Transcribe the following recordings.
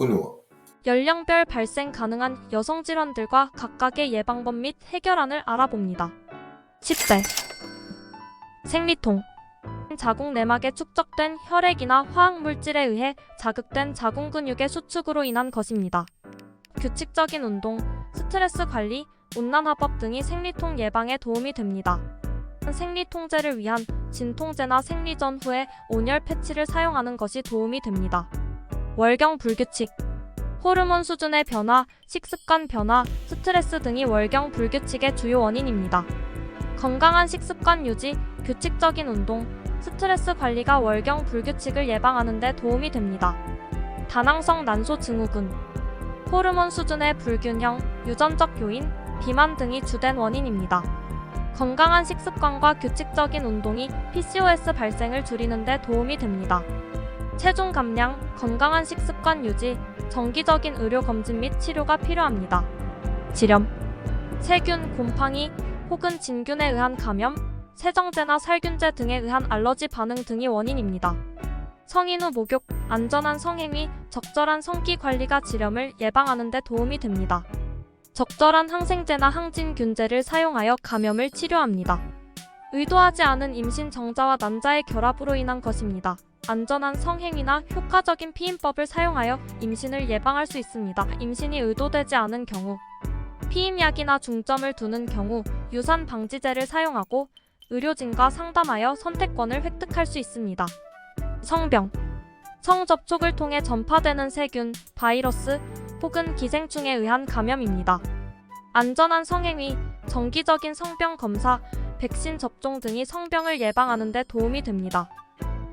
은우, 연령별 발생 가능한 여성 질환들과 각각의 예방법 및 해결안을 알아봅니다. 10대 생리통 자궁 내막에 축적된 혈액이나 화학물질에 의해 자극된 자궁 근육의 수축으로 인한 것입니다. 규칙적인 운동, 스트레스 관리, 온난화법 등이 생리통 예방에 도움이 됩니다. 생리통제를 위한 진통제나 생리 전후에 온열 패치를 사용하는 것이 도움이 됩니다. 월경 불규칙 호르몬 수준의 변화, 식습관 변화, 스트레스 등이 월경 불규칙의 주요 원인입니다. 건강한 식습관 유지, 규칙적인 운동, 스트레스 관리가 월경 불규칙을 예방하는 데 도움이 됩니다. 다낭성 난소 증후군 호르몬 수준의 불균형, 유전적 요인, 비만 등이 주된 원인입니다. 건강한 식습관과 규칙적인 운동이 PCOS 발생을 줄이는 데 도움이 됩니다. 체중 감량, 건강한 식습관 유지, 정기적인 의료 검진 및 치료가 필요합니다. 질염, 세균, 곰팡이 혹은 진균에 의한 감염, 세정제나 살균제 등에 의한 알러지 반응 등이 원인입니다. 성인 후 목욕, 안전한 성행위, 적절한 성기 관리가 질염을 예방하는 데 도움이 됩니다. 적절한 항생제나 항진균제를 사용하여 감염을 치료합니다. 의도하지 않은 임신 정자와 난자의 결합으로 인한 것입니다. 안전한 성행위나 효과적인 피임법을 사용하여 임신을 예방할 수 있습니다. 임신이 의도되지 않은 경우, 피임약이나 중점을 두는 경우 유산 방지제를 사용하고 의료진과 상담하여 선택권을 획득할 수 있습니다. 성병, 성접촉을 통해 전파되는 세균, 바이러스 혹은 기생충에 의한 감염입니다. 안전한 성행위, 정기적인 성병 검사, 백신 접종 등이 성병을 예방하는 데 도움이 됩니다.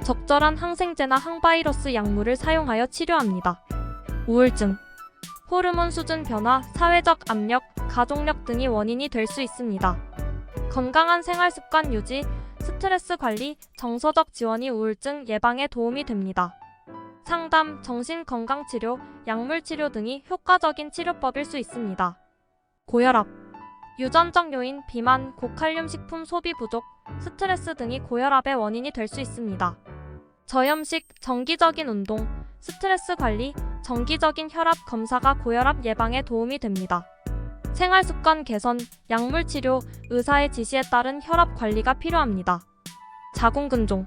적절한 항생제나 항바이러스 약물을 사용하여 치료합니다. 우울증, 호르몬 수준 변화, 사회적 압력, 가족력 등이 원인이 될 수 있습니다. 건강한 생활습관 유지, 스트레스 관리, 정서적 지원이 우울증 예방에 도움이 됩니다. 상담, 정신건강치료, 약물치료 등이 효과적인 치료법일 수 있습니다. 고혈압, 유전적 요인, 비만, 고칼륨 식품 소비 부족, 스트레스 등이 고혈압의 원인이 될 수 있습니다. 저염식, 정기적인 운동, 스트레스 관리, 정기적인 혈압 검사가 고혈압 예방에 도움이 됩니다. 생활습관 개선, 약물치료, 의사의 지시에 따른 혈압 관리가 필요합니다. 자궁근종,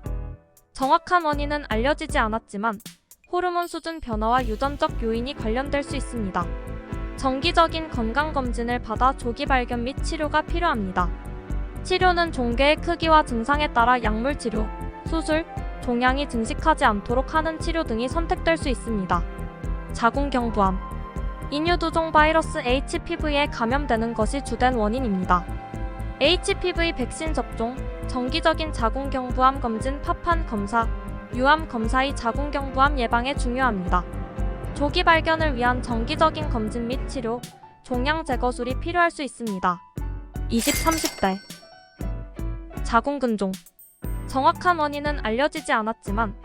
정확한 원인은 알려지지 않았지만 호르몬 수준 변화와 유전적 요인이 관련될 수 있습니다. 정기적인 건강검진을 받아 조기 발견 및 치료가 필요합니다. 치료는 종괴의 크기와 증상에 따라 약물치료, 수술, 종양이 증식하지 않도록 하는 치료 등이 선택될 수 있습니다. 자궁경부암, 인유두종 바이러스 HPV에 감염되는 것이 주된 원인입니다. HPV 백신 접종, 정기적인 자궁경부암 검진 파판 검사, 유암 검사의 자궁경부암 예방에 중요합니다. 조기 발견을 위한 정기적인 검진 및 치료, 종양 제거술이 필요할 수 있습니다. 20, 30대 자궁근종, 정확한 원인은 알려지지 않았지만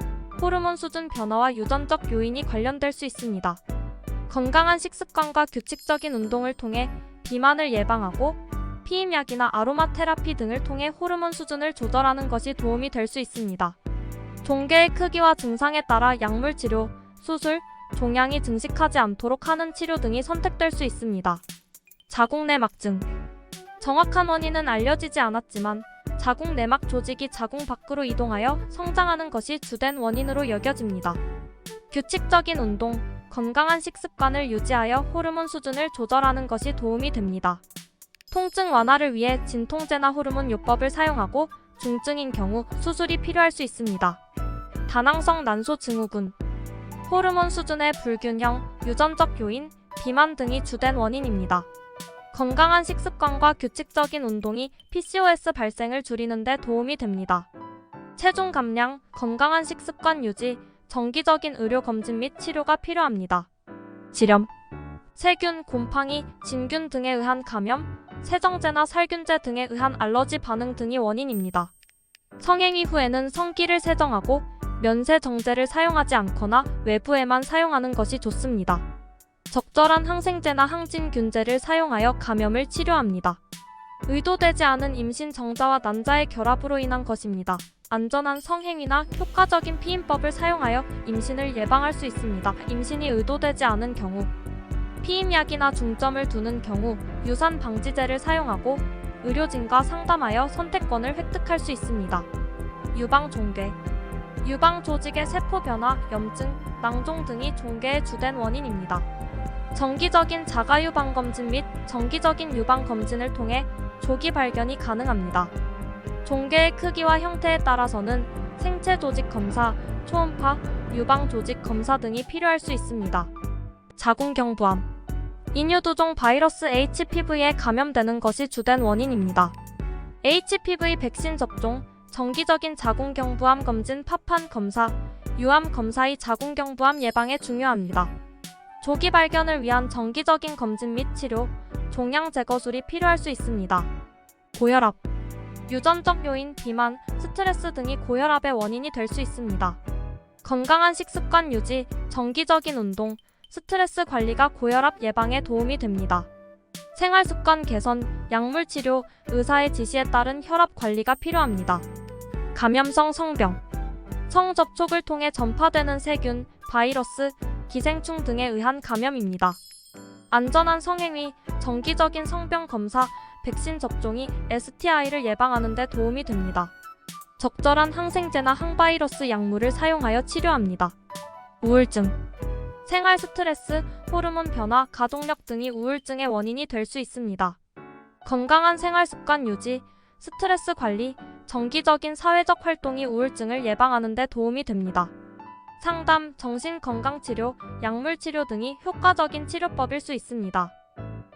호르몬 수준 변화와 유전적 요인이 관련될 수 있습니다. 건강한 식습관과 규칙적인 운동을 통해 비만을 예방하고 피임약이나 아로마 테라피 등을 통해 호르몬 수준을 조절하는 것이 도움이 될 수 있습니다. 종괴의 크기와 증상에 따라 약물치료, 수술, 종양이 증식하지 않도록 하는 치료 등이 선택될 수 있습니다. 자궁내막증, 정확한 원인은 알려지지 않았지만 자궁 내막 조직이 자궁 밖으로 이동하여 성장하는 것이 주된 원인으로 여겨집니다. 규칙적인 운동, 건강한 식습관을 유지하여 호르몬 수준을 조절하는 것이 도움이 됩니다. 통증 완화를 위해 진통제나 호르몬 요법을 사용하고 중증인 경우 수술이 필요할 수 있습니다. 다낭성 난소 증후군, 호르몬 수준의 불균형, 유전적 요인, 비만 등이 주된 원인입니다. 건강한 식습관과 규칙적인 운동이 PCOS 발생을 줄이는 데 도움이 됩니다. 체중 감량, 건강한 식습관 유지, 정기적인 의료 검진 및 치료가 필요합니다. 질염, 세균, 곰팡이, 진균 등에 의한 감염, 세정제나 살균제 등에 의한 알러지 반응 등이 원인입니다. 성행위 후에는 성기를 세정하고 면세정제를 사용하지 않거나 외부에만 사용하는 것이 좋습니다. 적절한 항생제나 항진균제를 사용하여 감염을 치료합니다. 의도되지 않은 임신 정자와 난자의 결합으로 인한 것입니다. 안전한 성행위나 효과적인 피임법을 사용하여 임신을 예방할 수 있습니다. 임신이 의도되지 않은 경우, 피임약이나 중점을 두는 경우 유산 방지제를 사용하고 의료진과 상담하여 선택권을 획득할 수 있습니다. 유방 종괴. 유방 조직의 세포 변화, 염증, 낭종 등이 종괴의 주된 원인입니다. 정기적인 자가 유방 검진 및 정기적인 유방 검진을 통해 조기 발견이 가능합니다. 종괴의 크기와 형태에 따라서는 생체 조직 검사, 초음파, 유방 조직 검사 등이 필요할 수 있습니다. 자궁경부암. 인유두종 바이러스 HPV에 감염되는 것이 주된 원인입니다. HPV 백신 접종, 정기적인 자궁경부암 검진, 파판 검사, 유암 검사의 자궁경부암 예방에 중요합니다. 조기 발견을 위한 정기적인 검진 및 치료, 종양 제거술이 필요할 수 있습니다. 고혈압. 유전적 요인, 비만, 스트레스 등이 고혈압의 원인이 될 수 있습니다. 건강한 식습관 유지, 정기적인 운동, 스트레스 관리가 고혈압 예방에 도움이 됩니다. 생활습관 개선, 약물 치료, 의사의 지시에 따른 혈압 관리가 필요합니다. 감염성 성병. 성접촉을 통해 전파되는 세균, 바이러스, 기생충 등에 의한 감염입니다. 안전한 성행위, 정기적인 성병 검사, 백신 접종이 STI를 예방하는 데 도움이 됩니다. 적절한 항생제나 항바이러스 약물을 사용하여 치료합니다. 우울증. 생활 스트레스, 호르몬 변화, 가족력 등이 우울증의 원인이 될 수 있습니다. 건강한 생활 습관 유지, 스트레스 관리, 정기적인 사회적 활동이 우울증을 예방하는 데 도움이 됩니다. 상담, 정신건강치료, 약물치료 등이 효과적인 치료법일 수 있습니다.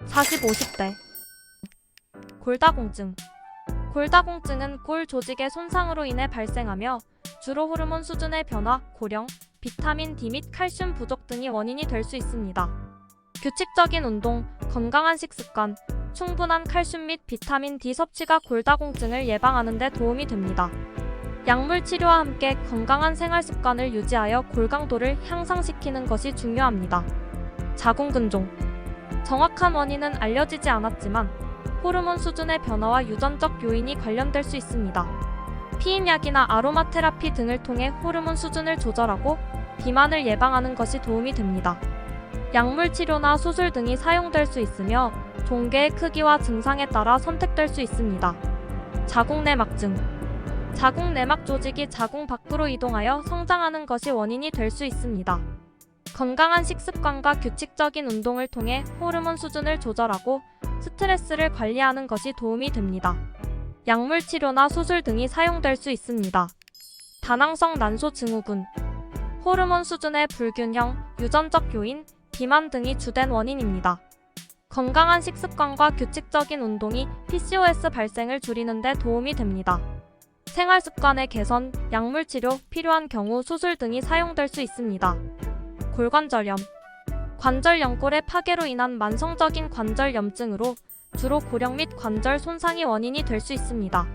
40, 50대. 골다공증. 골다공증은 골 조직의 손상으로 인해 발생하며 주로 호르몬 수준의 변화, 고령, 비타민 D 및 칼슘 부족 등이 원인이 될 수 있습니다. 규칙적인 운동, 건강한 식습관, 충분한 칼슘 및 비타민 D 섭취가 골다공증을 예방하는 데 도움이 됩니다. 약물 치료와 함께 건강한 생활 습관을 유지하여 골 강도를 향상시키는 것이 중요합니다. 자궁근종. 정확한 원인은 알려지지 않았지만 호르몬 수준의 변화와 유전적 요인이 관련될 수 있습니다. 피임약이나 아로마 테라피 등을 통해 호르몬 수준을 조절하고 비만을 예방하는 것이 도움이 됩니다. 약물 치료나 수술 등이 사용될 수 있으며 종괴의 크기와 증상에 따라 선택될 수 있습니다. 자궁내막증. 자궁내막 조직이 자궁 밖으로 이동하여 성장하는 것이 원인이 될 수 있습니다. 건강한 식습관과 규칙적인 운동을 통해 호르몬 수준을 조절하고 스트레스를 관리하는 것이 도움이 됩니다. 약물 치료나 수술 등이 사용될 수 있습니다. 다낭성 난소 증후군. 호르몬 수준의 불균형, 유전적 요인, 비만 등이 주된 원인입니다. 건강한 식습관과 규칙적인 운동이 PCOS 발생을 줄이는 데 도움이 됩니다. 생활 습관의 개선, 약물 치료, 필요한 경우 수술 등이 사용될 수 있습니다. 골관절염. 관절 연골의 파괴로 인한 만성적인 관절염증으로 주로 고령 및 관절 손상이 원인이 될 수 있습니다.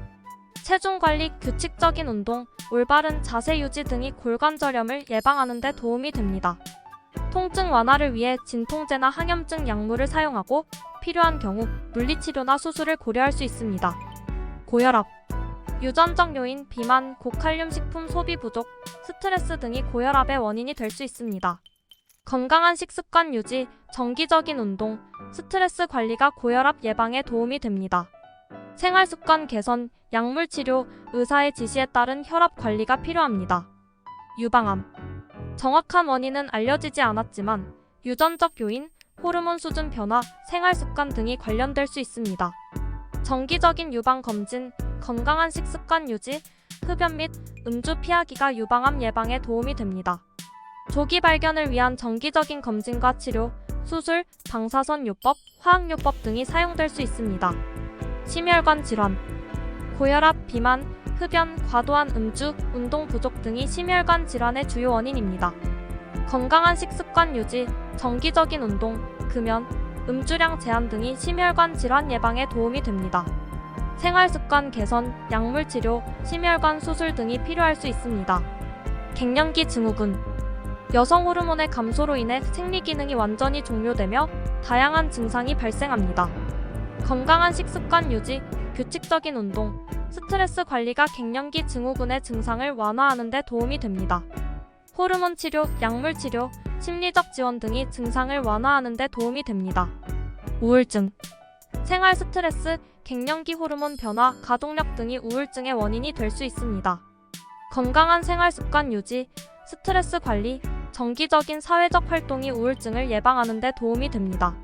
체중 관리, 규칙적인 운동, 올바른 자세 유지 등이 골관절염을 예방하는 데 도움이 됩니다. 통증 완화를 위해 진통제나 항염증 약물을 사용하고 필요한 경우 물리치료나 수술을 고려할 수 있습니다. 고혈압. 유전적 요인, 비만, 고칼륨 식품 소비 부족, 스트레스 등이 고혈압의 원인이 될 수 있습니다. 건강한 식습관 유지, 정기적인 운동, 스트레스 관리가 고혈압 예방에 도움이 됩니다. 생활습관 개선, 약물 치료, 의사의 지시에 따른 혈압 관리가 필요합니다. 유방암. 정확한 원인은 알려지지 않았지만 유전적 요인, 호르몬 수준 변화, 생활습관 등이 관련될 수 있습니다. 정기적인 유방 검진, 건강한 식습관 유지, 흡연 및 음주 피하기가 유방암 예방에 도움이 됩니다. 조기 발견을 위한 정기적인 검진과 치료, 수술, 방사선 요법, 화학요법 등이 사용될 수 있습니다. 심혈관 질환. 고혈압, 비만, 흡연, 과도한 음주, 운동 부족 등이 심혈관 질환의 주요 원인입니다. 건강한 식습관 유지, 정기적인 운동, 금연, 음주량 제한 등이 심혈관 질환 예방에 도움이 됩니다. 생활습관 개선, 약물 치료, 심혈관 수술 등이 필요할 수 있습니다. 갱년기 증후군. 여성 호르몬의 감소로 인해 생리 기능이 완전히 종료되며 다양한 증상이 발생합니다. 건강한 식습관 유지, 규칙적인 운동, 스트레스 관리가 갱년기 증후군의 증상을 완화하는 데 도움이 됩니다. 호르몬 치료, 약물 치료, 심리적 지원 등이 증상을 완화하는 데 도움이 됩니다. 우울증, 생활 스트레스, 갱년기 호르몬 변화, 가족력 등이 우울증의 원인이 될 수 있습니다. 건강한 생활 습관 유지, 스트레스 관리, 정기적인 사회적 활동이 우울증을 예방하는 데 도움이 됩니다.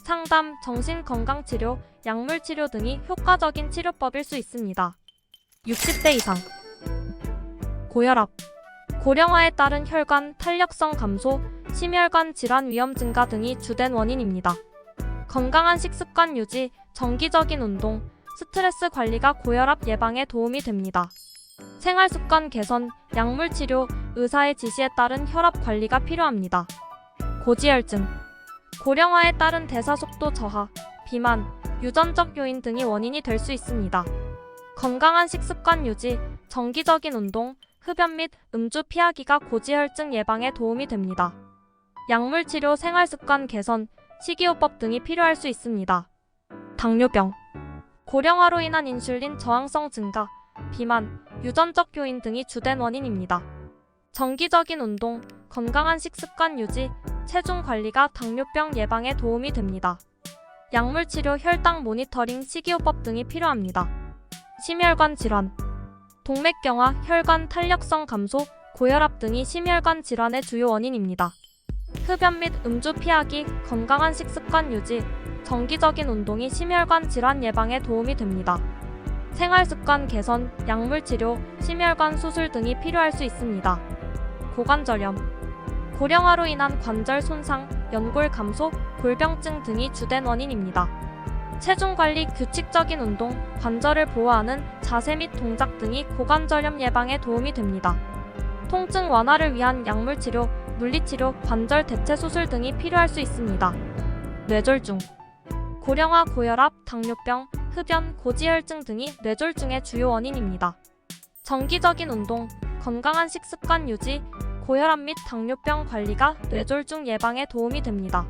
상담, 정신건강치료, 약물치료 등이 효과적인 치료법일 수 있습니다. 60대 이상 고혈압, 고령화에 따른 혈관 탄력성 감소, 심혈관 질환 위험 증가 등이 주된 원인입니다. 건강한 식습관 유지, 정기적인 운동, 스트레스 관리가 고혈압 예방에 도움이 됩니다. 생활습관 개선, 약물치료, 의사의 지시에 따른 혈압 관리가 필요합니다. 고지혈증, 고령화에 따른 대사속도 저하, 비만, 유전적 요인 등이 원인이 될 수 있습니다. 건강한 식습관 유지, 정기적인 운동, 흡연 및 음주 피하기가 고지혈증 예방에 도움이 됩니다. 약물치료, 생활습관 개선, 식이요법 등이 필요할 수 있습니다. 당뇨병, 고령화로 인한 인슐린 저항성 증가, 비만, 유전적 요인 등이 주된 원인입니다. 정기적인 운동, 건강한 식습관 유지, 체중 관리가 당뇨병 예방에 도움이 됩니다. 약물치료, 혈당 모니터링, 식이요법 등이 필요합니다. 심혈관 질환, 동맥경화, 혈관 탄력성 감소, 고혈압 등이 심혈관 질환의 주요 원인입니다. 흡연 및 음주 피하기, 건강한 식습관 유지, 정기적인 운동이 심혈관 질환 예방에 도움이 됩니다. 생활습관 개선, 약물치료, 심혈관 수술 등이 필요할 수 있습니다. 고관절염, 고령화로 인한 관절 손상, 연골 감소, 골병증 등이 주된 원인입니다. 체중 관리, 규칙적인 운동, 관절을 보호하는 자세 및 동작 등이 고관절염 예방에 도움이 됩니다. 통증 완화를 위한 약물치료, 물리치료, 관절 대체 수술 등이 필요할 수 있습니다. 뇌졸중, 고령화, 고혈압, 당뇨병, 흡연, 고지혈증 등이 뇌졸중의 주요 원인입니다. 정기적인 운동, 건강한 식습관 유지, 고혈압 및 당뇨병 관리가 뇌졸중 예방에 도움이 됩니다.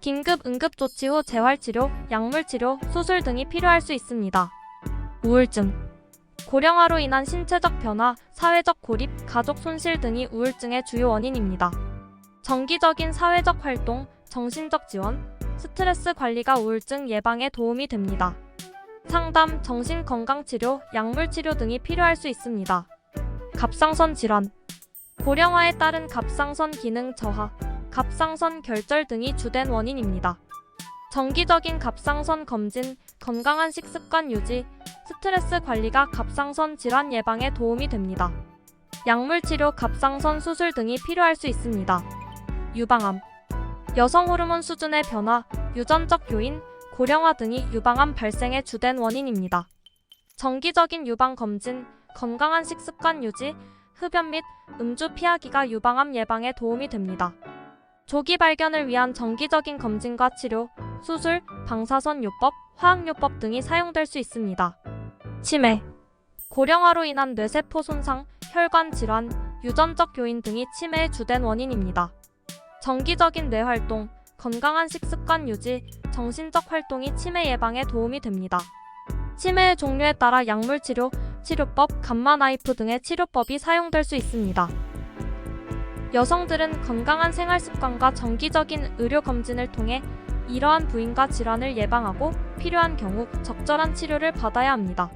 긴급 응급조치 후 재활치료, 약물치료, 수술 등이 필요할 수 있습니다. 우울증, 고령화로 인한 신체적 변화, 사회적 고립, 가족 손실 등이 우울증의 주요 원인입니다. 정기적인 사회적 활동, 정신적 지원, 스트레스 관리가 우울증 예방에 도움이 됩니다. 상담, 정신건강치료, 약물치료 등이 필요할 수 있습니다. 갑상선 질환, 고령화에 따른 갑상선 기능 저하, 갑상선 결절 등이 주된 원인입니다. 정기적인 갑상선 검진, 건강한 식습관 유지, 스트레스 관리가 갑상선 질환 예방에 도움이 됩니다. 약물치료, 갑상선 수술 등이 필요할 수 있습니다. 유방암, 여성 호르몬 수준의 변화, 유전적 요인, 고령화 등이 유방암 발생의 주된 원인입니다. 정기적인 유방 검진, 건강한 식습관 유지, 흡연 및 음주 피하기가 유방암 예방에 도움이 됩니다. 조기 발견을 위한 정기적인 검진과 치료, 수술, 방사선요법, 화학요법 등이 사용될 수 있습니다. 치매, 고령화로 인한 뇌세포 손상, 혈관 질환, 유전적 요인 등이 치매의 주된 원인입니다. 정기적인 뇌활동, 건강한 식습관 유지, 정신적 활동이 치매 예방에 도움이 됩니다. 치매의 종류에 따라 약물치료, 치료법, 감마나이프 등의 치료법이 사용될 수 있습니다. 여성들은 건강한 생활습관과 정기적인 의료검진을 통해 이러한 부인과 질환을 예방하고 필요한 경우 적절한 치료를 받아야 합니다.